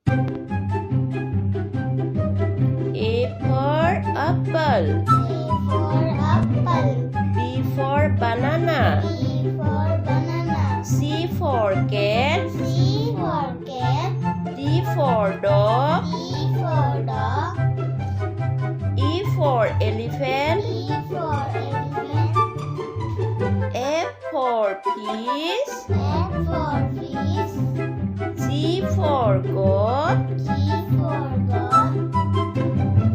A for apple. A for apple. B for banana. B for banana. C for cat. C for cat. D for dog. E for dog. E for elephant. E for elephant. F for fish. F for fish. G for goat. G for goat.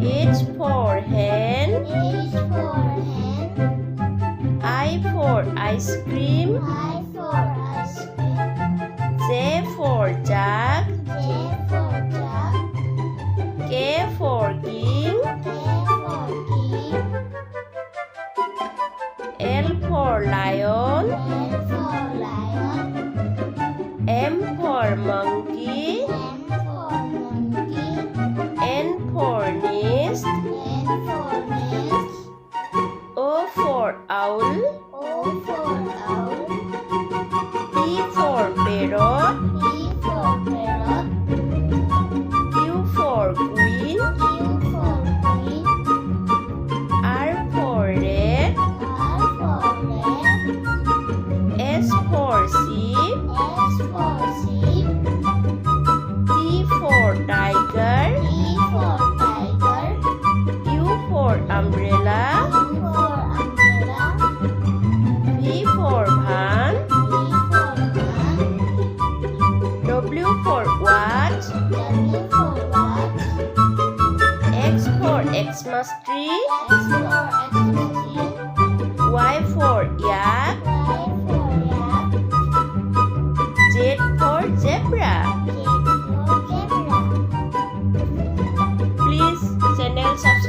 H for hen. H for hen. I for ice cream. I for ice cream. J for jug. J for jug. K for king. K for king. L for lion. L for lion. M for monkey. M for monkey. N for nest. N for nest. O for owl. O for owl. P for parrot. P for parrot. Q for queen. Q for queen. R for red. R for rat. S for sheep. S for sheep. T for tiger. T for tiger. U for umbrella. U for umbrella. V for van. V for van. W for watch. W for watch. X for Xmas tree. X for Xmas. Y for yak. Y for yak. Z for zebra. J for zebra. Please channel subscribe.